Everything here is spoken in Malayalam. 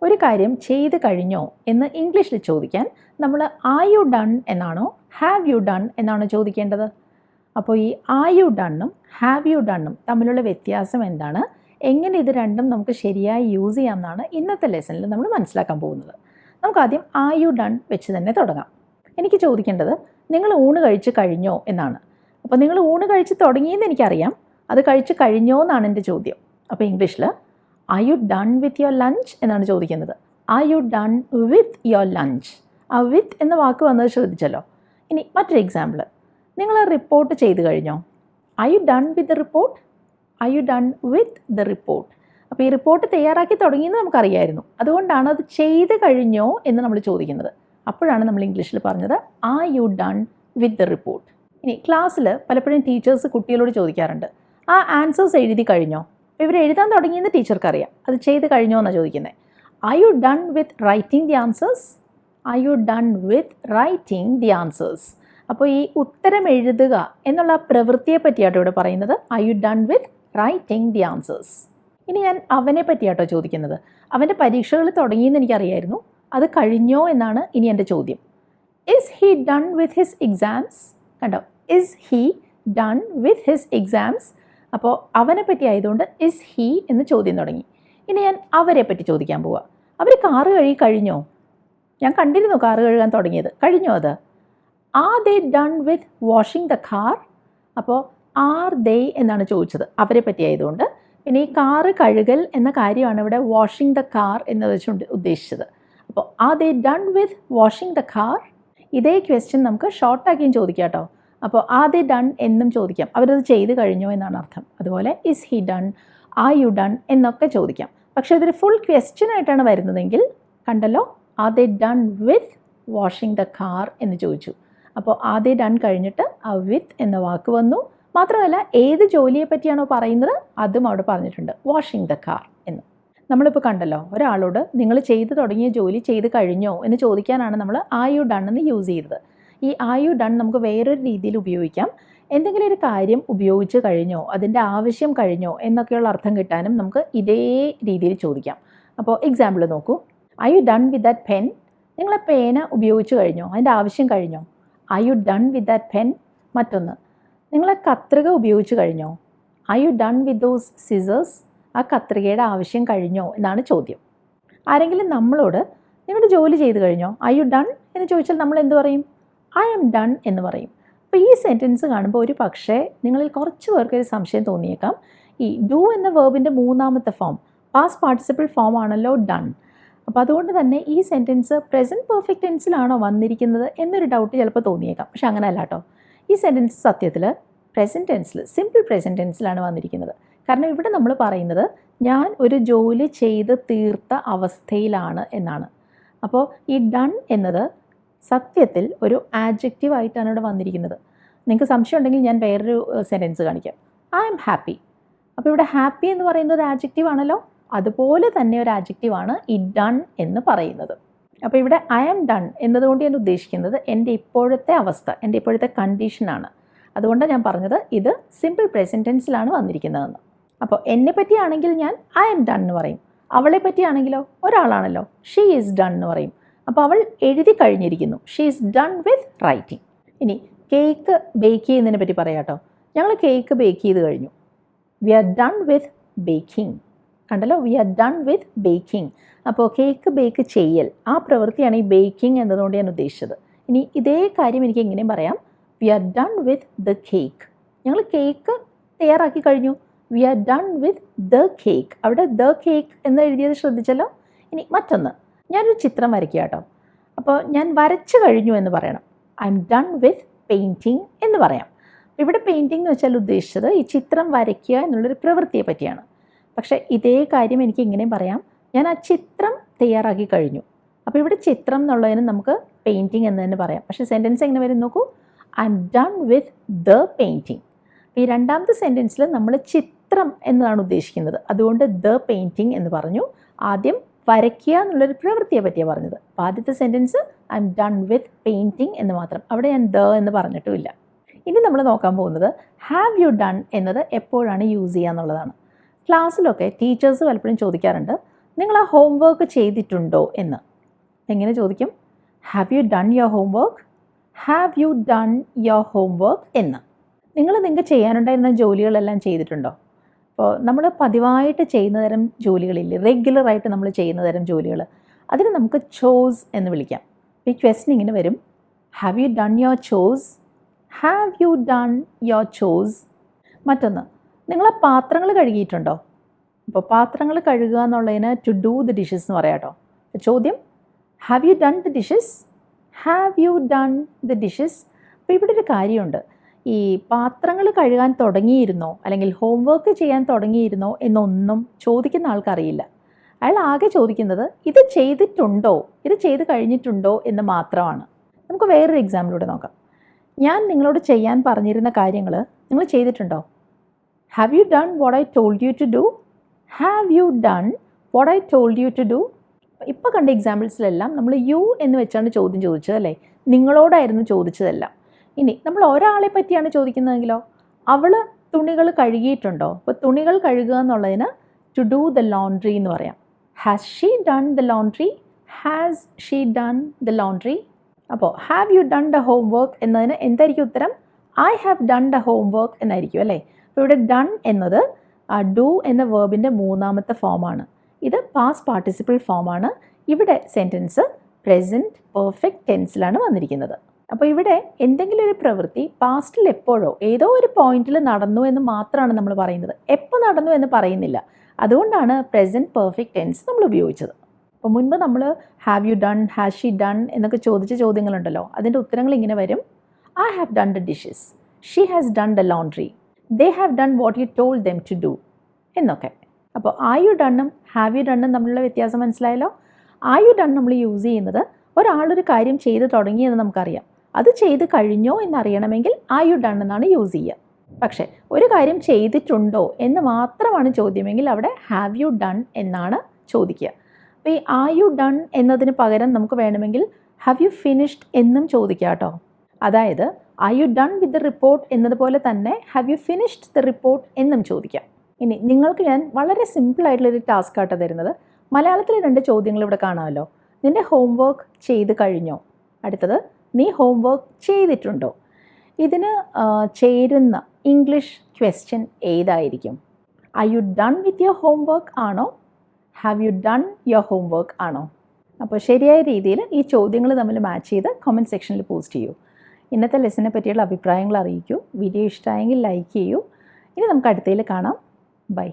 ഒരു കാര്യം ചെയ്ത് കഴിഞ്ഞോ എന്ന് ഇംഗ്ലീഷിൽ ചോദിക്കാൻ നമ്മൾ ആർ യു ഡൺ എന്നാണോ ഹാവ് യു ഡൺ എന്നാണോ ചോദിക്കേണ്ടത്? അപ്പോൾ ഈ ആർ യു ഡണ്ണും ഹാവ് യു ഡണ്ണും തമ്മിലുള്ള വ്യത്യാസം എന്താണ്, എങ്ങനെ ഇത് രണ്ടും നമുക്ക് ശരിയായി യൂസ് ചെയ്യാമെന്നാണ് ഇന്നത്തെ ലെസണിൽ നമ്മൾ മനസ്സിലാക്കാൻ പോകുന്നത്. നമുക്കാദ്യം ആർ യു ഡൺ വെച്ച് തന്നെ തുടങ്ങാം. എനിക്ക് ചോദിക്കേണ്ടത് നിങ്ങൾ ഊണ് കഴിച്ച് കഴിഞ്ഞോ എന്നാണ്. അപ്പോൾ നിങ്ങൾ ഊണ് കഴിച്ച് തുടങ്ങിയെന്ന് എനിക്കറിയാം, അത് കഴിച്ച് കഴിഞ്ഞോ എന്നാണ് എൻ്റെ ചോദ്യം. അപ്പോൾ ഇംഗ്ലീഷിൽ R you done with your lunch എന്നാണ് ചോദിക്കുന്നത്. R you done with your lunch? ആ വിത്ത് എന്ന വാക്ക് വന്നത് ശ്രദ്ധിച്ചല്ലോ. ഇനി മറ്റൊരു എക്സാമ്പിൾ, നിങ്ങൾ റിപ്പോർട്ട് ചെയ്ത് കഴിഞ്ഞോ? R you done with the report? R you done with the report? അപ്പോൾ ഈ റിപ്പോർട്ട് തയ്യാറാക്കി തുടങ്ങിയെന്ന് നമുക്കറിയായിരുന്നു, അതുകൊണ്ടാണ് അത് ചെയ്ത് കഴിഞ്ഞോ എന്ന് നമ്മൾ ചോദിക്കുന്നത്. അപ്പോഴാണ് നമ്മൾ ഇംഗ്ലീഷിൽ പറഞ്ഞത് R you done with the report. ഇനി ക്ലാസ്സിൽ പലപ്പോഴും ടീച്ചേഴ്സ് കുട്ടികളോട് ചോദിക്കാറുണ്ട്, ആ ആൻസേഴ്സ് എഴുതി കഴിഞ്ഞോ? ഇവർ എഴുതാൻ തുടങ്ങിയെന്ന് ടീച്ചർക്ക് അറിയാം, അത് ചെയ്ത് കഴിഞ്ഞോ എന്നാണ് ചോദിക്കുന്നത്. R you done with writing the answers? R you done with writing the answers? അപ്പോൾ ഈ ഉത്തരം എഴുതുക എന്നുള്ള പ്രവൃത്തിയെ പറ്റിയാട്ടോ ഇവിടെ പറയുന്നത്. R you done with writing the answers? ഇനി ഞാൻ അവനെ പറ്റിയാട്ടോ ചോദിക്കുന്നത്. അവൻ്റെ പരീക്ഷകൾ തുടങ്ങിയെന്ന് എനിക്കറിയായിരുന്നു, അത് കഴിഞ്ഞോ എന്നാണ് ഇനി എൻ്റെ ചോദ്യം. Is he done with his exams? കണ്ടോ, is he done with his exams? അപ്പോൾ അവനെ പറ്റി ആയതുകൊണ്ട് ഇസ് ഹി എന്ന് ചോദ്യം തുടങ്ങി. ഇനി ഞാൻ അവരെ പറ്റി ചോദിക്കാൻ പോവുക. അവർ കാറ് കഴുകി കഴിഞ്ഞോ? ഞാൻ കണ്ടിരുന്നു കാറ് കഴുകാൻ തുടങ്ങിയത്, കഴിഞ്ഞോ അത്? Are they done with washing the car? അപ്പോൾ ആർ ദേ എന്നാണ് ചോദിച്ചത്, അവരെ പറ്റി ആയതുകൊണ്ട്. പിന്നെ ഈ കാറ് കഴുകൽ എന്ന കാര്യമാണ് ഇവിടെ വാഷിംഗ് ദ കാർ എന്ന് വെച്ചുകൊണ്ട് ഉദ്ദേശിച്ചത്. അപ്പോൾ are they done with washing the car? ഇതേ ക്വസ്റ്റ്യൻ നമുക്ക് ഷോർട്ടാക്കിയും ചോദിക്കാം കേട്ടോ. അപ്പോൾ ആർ ദേ ഡൺ എന്നും ചോദിക്കാം, അവരത് ചെയ്ത് കഴിഞ്ഞോ എന്നാണ് അർത്ഥം. അതുപോലെ is he done, R you done എന്നൊക്കെ ചോദിക്കാം. പക്ഷേ ഇതൊരു ഫുൾ ക്വസ്റ്റ്യൻ ആയിട്ടാണ് വരുന്നതെങ്കിൽ കണ്ടല്ലോ, are they done with washing the car എന്ന് ചോദിച്ചു. അപ്പോൾ ആർ ദേ ഡൺ കഴിഞ്ഞിട്ട് ആ വിത്ത് എന്ന വാക്ക് വന്നു. മാത്രമല്ല ഏത് ജോലിയെ പറ്റിയാണോ പറയുന്നത് അതും അവിടെ പറഞ്ഞിട്ടുണ്ട്, വാഷിംഗ് ദ കാർ എന്ന്. നമ്മളിപ്പോൾ കണ്ടല്ലോ, ഒരാളോട് നിങ്ങൾ ചെയ്ത് തുടങ്ങിയ ജോലി ചെയ്ത് കഴിഞ്ഞോ എന്ന് ചോദിക്കാനാണ് നമ്മൾ ആർ യു ഡൺ എന്ന് യൂസ് ചെയ്തത്. ഈ ആർ യു ഡൺ നമുക്ക് വേറൊരു രീതിയിൽ ഉപയോഗിക്കാം. എന്തെങ്കിലും ഒരു കാര്യം ഉപയോഗിച്ച് കഴിഞ്ഞോ, അതിൻ്റെ ആവശ്യം കഴിഞ്ഞോ എന്നൊക്കെയുള്ള അർത്ഥം കിട്ടാനും നമുക്ക് ഇതേ രീതിയിൽ ചോദിക്കാം. അപ്പോൾ എക്സാമ്പിൾ നോക്കൂ. R you done with that pen? നിങ്ങളെ പേന ഉപയോഗിച്ച് കഴിഞ്ഞോ, അതിൻ്റെ ആവശ്യം കഴിഞ്ഞോ? R you done with that pen? മറ്റൊന്ന്, നിങ്ങളെ കത്രിക ഉപയോഗിച്ച് കഴിഞ്ഞോ? R you done with those scissors? ആ കത്രികയുടെ ആവശ്യം കഴിഞ്ഞോ എന്നാണ് ചോദ്യം. ആരെങ്കിലും നമ്മളോട് നിങ്ങളുടെ ജോലി ചെയ്ത് കഴിഞ്ഞോ, ആർ യു ഡൺ എന്ന് ചോദിച്ചാൽ നമ്മൾ എന്ത് പറയും? ഐ ആം ഡൺ എന്ന് പറയും. അപ്പോൾ ഈ സെൻറ്റൻസ് കാണുമ്പോൾ ഒരു പക്ഷേ നിങ്ങളിൽ കുറച്ച് പേർക്ക് ഒരു സംശയം തോന്നിയേക്കാം. ഈ ഡു എന്ന വേർബിൻ്റെ മൂന്നാമത്തെ ഫോം പാസ്റ്റ് പാർട്ടിസിപ്പിൾ ഫോം ആണല്ലോ ഡൺ. അപ്പോൾ അതുകൊണ്ട് തന്നെ ഈ സെൻറ്റൻസ് പ്രസൻറ്റ് പെർഫെക്റ്റ് ടെൻസിലാണോ വന്നിരിക്കുന്നത് എന്നൊരു ഡൗട്ട് ചിലപ്പോൾ തോന്നിയേക്കാം. പക്ഷെ അങ്ങനെയല്ല കേട്ടോ. ഈ സെൻറ്റൻസ് സത്യത്തിൽ പ്രസൻറ്റ് ടെൻസിൽ, സിമ്പിൾ പ്രസൻറ്റ് ടെൻസിലാണ് വന്നിരിക്കുന്നത്. കാരണം ഇവിടെ നമ്മൾ പറയുന്നത് ഞാൻ ഒരു ജോലി ചെയ്ത് തീർത്ത അവസ്ഥയിലാണ് എന്നാണ്. അപ്പോൾ ഈ ഡൺ എന്നത് സത്യത്തിൽ ഒരു ആഡ്ജക്റ്റീവ് ആയിട്ടാണ് ഇവിടെ വന്നിരിക്കുന്നത്. നിങ്ങൾക്ക് സംശയം ഉണ്ടെങ്കിൽ ഞാൻ വേറൊരു സെൻറ്റൻസ് കാണിക്കാം. I am happy. അപ്പോൾ ഇവിടെ ഹാപ്പി എന്ന് പറയുന്നത് ആഡ്ജക്റ്റീവ് ആണല്ലോ, അതുപോലെ തന്നെ ഒരു ആഡ്ജക്റ്റീവാണ് ഈ ഡൺ എന്ന് പറയുന്നത്. അപ്പോൾ ഇവിടെ ഐ ആം ഡൺ എന്നതുകൊണ്ട് ഞാൻ ഉദ്ദേശിക്കുന്നത് എൻ്റെ ഇപ്പോഴത്തെ അവസ്ഥ, എൻ്റെ ഇപ്പോഴത്തെ കണ്ടീഷനാണ്. അതുകൊണ്ടാണ് ഞാൻ പറഞ്ഞത് ഇത് സിമ്പിൾ പ്രസൻറ്റ് ടെൻസിലാണ് വന്നിരിക്കുന്നതെന്ന്. അപ്പോൾ എന്നെ പറ്റിയാണെങ്കിൽ ഞാൻ ഐ ആം ഡൺ എന്ന് പറയും. അവളെ പറ്റിയാണെങ്കിലോ, ഒരാളാണല്ലോ, ഷീ ഈസ് ഡൺ എന്ന് പറയും. അപ്പോൾ അവൾ എഴുതി കഴിഞ്ഞിരിക്കുന്നു, she is done with writing. ഇനി കേക്ക് ബേക്ക് ചെയ്യുന്നതിനെ പറ്റി പറയാം കേട്ടോ. ഞങ്ങൾ കേക്ക് ബേക്ക് ചെയ്ത് കഴിഞ്ഞു. We are done with baking. കണ്ടല്ലോ, we are done with baking. അപ്പോൾ കേക്ക് ബേക്ക് ചെയ്യൽ, ആ പ്രവൃത്തിയാണ് ഈ ബേക്കിംഗ് എന്നതുകൊണ്ട് ഞാൻ ഉദ്ദേശിച്ചത്. ഇനി ഇതേ കാര്യം എനിക്ക് എങ്ങനെയും പറയാം, we are done with the cake. ഞങ്ങൾ കേക്ക് തയ്യാറാക്കി കഴിഞ്ഞു. We are done with the cake. അവിടെ ദ കേക്ക് എന്ന് എഴുതിയത് ശ്രദ്ധിച്ചല്ലോ. ഇനി മറ്റൊന്ന്, ഞാനൊരു ചിത്രം വരയ്ക്കുക കേട്ടോ. അപ്പോൾ ഞാൻ വരച്ചു കഴിഞ്ഞു എന്ന് പറയണം. I M done with painting എന്ന് പറയാം. ഇവിടെ പെയിൻറ്റിംഗ് എന്ന് വെച്ചാൽ ഉദ്ദേശിച്ചത് ഈ ചിത്രം വരയ്ക്കുക എന്നുള്ളൊരു പ്രവൃത്തിയെ പറ്റിയാണ്. പക്ഷേ ഇതേ കാര്യം എനിക്ക് ഇങ്ങനെയും പറയാം, ഞാൻ ആ ചിത്രം തയ്യാറാക്കി കഴിഞ്ഞു. അപ്പോൾ ഇവിടെ ചിത്രം എന്നുള്ളതിന് നമുക്ക് പെയിൻറ്റിങ് എന്ന് തന്നെ പറയാം. പക്ഷേ സെൻറ്റൻസ് എങ്ങനെ വരും നോക്കൂ, I M done with the painting. ഈ രണ്ടാമത്തെ സെൻറ്റൻസിൽ നമ്മൾ ചിത്രം എന്നതാണ് ഉദ്ദേശിക്കുന്നത്, അതുകൊണ്ട് ദ പെയിൻറ്റിങ് എന്ന് പറഞ്ഞു. ആദ്യം വരയ്ക്കുക എന്നുള്ളൊരു പ്രവൃത്തിയെ പറ്റിയാണ് പറഞ്ഞത്. അപ്പോൾ ആദ്യത്തെ sentence I M done with painting എന്ന് മാത്രം, അവിടെ ഞാൻ ദ എന്ന് പറഞ്ഞിട്ടുമില്ല. ഇനി നമ്മൾ നോക്കാൻ പോകുന്നത് ഹാവ് യു ഡൺ എന്നത് എപ്പോഴാണ് യൂസ് ചെയ്യുക എന്നുള്ളതാണ്. ക്ലാസ്സിലൊക്കെ ടീച്ചേഴ്സ് പലപ്പോഴും ചോദിക്കാറുണ്ട്, നിങ്ങൾ ആ ഹോംവർക്ക് ചെയ്തിട്ടുണ്ടോ എന്ന് എങ്ങനെ ചോദിക്കും? Have you done your homework? Have you done your homework എന്ന്. നിങ്ങൾക്ക് ചെയ്യാനുണ്ടായിരുന്ന ജോലികളെല്ലാം ചെയ്തിട്ടുണ്ടോ? അപ്പോൾ നമ്മൾ പതിവായിട്ട് ചെയ്യുന്ന തരം ജോലികളില്ലേ, റെഗുലറായിട്ട് നമ്മൾ ചെയ്യുന്ന തരം ജോലികൾ, അതിന് നമുക്ക് ചോസ് എന്ന് വിളിക്കാം. ഈ ക്വസ്റ്റ്യൻ ഇങ്ങനെ വരും: have you done your chose? Have you done your chose? മറ്റൊന്ന്, നിങ്ങൾ പാത്രങ്ങൾ കഴുകിയിട്ടുണ്ടോ? അപ്പോൾ പാത്രങ്ങൾ കഴുകുക എന്നുള്ളതിന് ടു ഡൂ ദി ഡിഷസ് എന്ന് പറയാം കേട്ടോ. ചോദ്യം have you done the dishes? Have you done the dishes? അപ്പോൾ ഇവിടെ ഒരു കാര്യമുണ്ട്. ഈ പാത്രങ്ങൾ കഴുകാൻ തുടങ്ങിയിരുന്നോ അല്ലെങ്കിൽ ഹോംവർക്ക് ചെയ്യാൻ തുടങ്ങിയിരുന്നോ എന്നൊന്നും ചോദിക്കുന്ന ആൾക്കറിയില്ല. അയാൾ ആകെ ചോദിക്കുന്നത് ഇത് ചെയ്തിട്ടുണ്ടോ, ഇത് ചെയ്ത് കഴിഞ്ഞിട്ടുണ്ടോ എന്ന് മാത്രമാണ്. നമുക്ക് വേറൊരു എക്സാമ്പിളൂടെ നോക്കാം. ഞാൻ നിങ്ങളോട് ചെയ്യാൻ പറഞ്ഞിരുന്ന കാര്യങ്ങൾ നിങ്ങൾ ചെയ്തിട്ടുണ്ടോ? Have you done what I told you to do? Have you done what I told you to do? ഇപ്പോൾ കണ്ട എക്സാമ്പിൾസിലെല്ലാം നമ്മൾ യു എന്ന് വെച്ചാണ് ചോദ്യം ചോദിച്ചത് അല്ലേ? നിങ്ങളോടായിരുന്നു ചോദിച്ചതെല്ലാം. ഇനി നമ്മൾ ഒരാളെ പറ്റിയാണ് ചോദിക്കുന്നതെങ്കിലോ, അവൾ തുണികൾ കഴുകിയിട്ടുണ്ടോ? അപ്പോൾ തുണികൾ കഴുകുക എന്നുള്ളതിന് ടു ഡൂ ദ ലോണ്ട്രി എന്ന് പറയാം. Has she done the laundry? Has she done the laundry? അപ്പോൾ have you done the homework എന്നതിന് എന്തായിരിക്കും ഉത്തരം? I have done the homework എന്നായിരിക്കും അല്ലേ? അപ്പോൾ ഇവിടെ ഡൺ എന്നത് ഡു എന്ന വേർബിൻ്റെ മൂന്നാമത്തെ ഫോമാണ്. ഇത് പാസ്റ്റ് പാർട്ടിസിപ്പിൾ ഫോമാണ്. ഇവിടെ സെൻറ്റൻസ് പ്രസൻറ്റ് പെർഫെക്റ്റ് ടെൻസിലാണ് വന്നിരിക്കുന്നത്. അപ്പോൾ ഇവിടെ എന്തെങ്കിലും ഒരു പ്രവൃത്തി പാസ്റ്റിൽ എപ്പോഴോ ഏതോ ഒരു പോയിന്റിൽ നടന്നു എന്ന് മാത്രമാണ് നമ്മൾ പറയുന്നത്, എപ്പോൾ നടന്നു എന്ന് പറയുന്നില്ല. അതുകൊണ്ടാണ് പ്രസൻറ്റ് പെർഫെക്റ്റ് ടെൻസ് നമ്മൾ ഉപയോഗിച്ചത്. അപ്പോൾ മുൻപ് നമ്മൾ have you done, has she done എന്നൊക്കെ ചോദിച്ച ചോദ്യങ്ങളുണ്ടല്ലോ, അതിൻ്റെ ഉത്തരങ്ങൾ ഇങ്ങനെ വരും: I have done the dishes, she has done the laundry, they have done what you told them to do എന്നൊക്കെ. അപ്പോൾ ആർ യു ഡണ്ണും ഹാവ് യു ഡണ്ണും തമ്മിലുള്ള വ്യത്യാസം മനസ്സിലായല്ലോ. ആർ യു ഡൺ നമ്മൾ യൂസ് ചെയ്യുന്നത് ഒരാളൊരു കാര്യം ചെയ്ത് തുടങ്ങിയെന്ന് നമുക്കറിയാം, അത് ചെയ്ത് കഴിഞ്ഞോ എന്നറിയണമെങ്കിൽ ആർ യു ഡൺ എന്നാണ് യൂസ് ചെയ്യുക. പക്ഷേ ഒരു കാര്യം ചെയ്തിട്ടുണ്ടോ എന്ന് മാത്രമാണ് ചോദ്യമെങ്കിൽ അവിടെ ഹാവ് യു ഡൺ എന്നാണ് ചോദിക്കുക. അപ്പോൾ ഈ ആർ യു ഡൺ എന്നതിന് പകരം നമുക്ക് വേണമെങ്കിൽ ഹാവ് യു ഫിനിഷ്ഡ് എന്നും ചോദിക്കാം കേട്ടോ. അതായത് R you done with the report എന്നതുപോലെ തന്നെ have you finished the report എന്നും ചോദിക്കാം. ഇനി നിങ്ങൾക്ക് ഞാൻ വളരെ സിമ്പിളായിട്ടുള്ളൊരു ടാസ്ക് ആട്ടോ തരുന്നത്. മലയാളത്തിൽ 2 ചോദ്യങ്ങൾ ഇവിടെ കാണാമല്ലോ. നിൻ്റെ ഹോംവർക്ക് ചെയ്ത് കഴിഞ്ഞോ? അടുത്തത് നീ ഹോംവർക്ക് ചെയ്തിട്ടുണ്ടോ? ഇതിന് ചേരുന്ന ഇംഗ്ലീഷ് ക്വസ്റ്റ്യൻ ഏതായിരിക്കും? Are you done with your homework ആണോ? Have you done your homework ആണോ? അപ്പോൾ ശരിയായ രീതിയിൽ ഈ ചോദ്യങ്ങൾ തമ്മിൽ മാച്ച് ചെയ്ത് കമൻറ്റ് സെക്ഷനിൽ പോസ്റ്റ് ചെയ്യൂ. ഇന്നത്തെ ലെസനെ പറ്റിയുള്ള അഭിപ്രായങ്ങൾ അറിയിക്കൂ. വീഡിയോ ഇഷ്ടമായെങ്കിൽ ലൈക്ക് ചെയ്യൂ. ഇനി നമുക്ക് അടുത്തതിൽ കാണാം. ബൈ.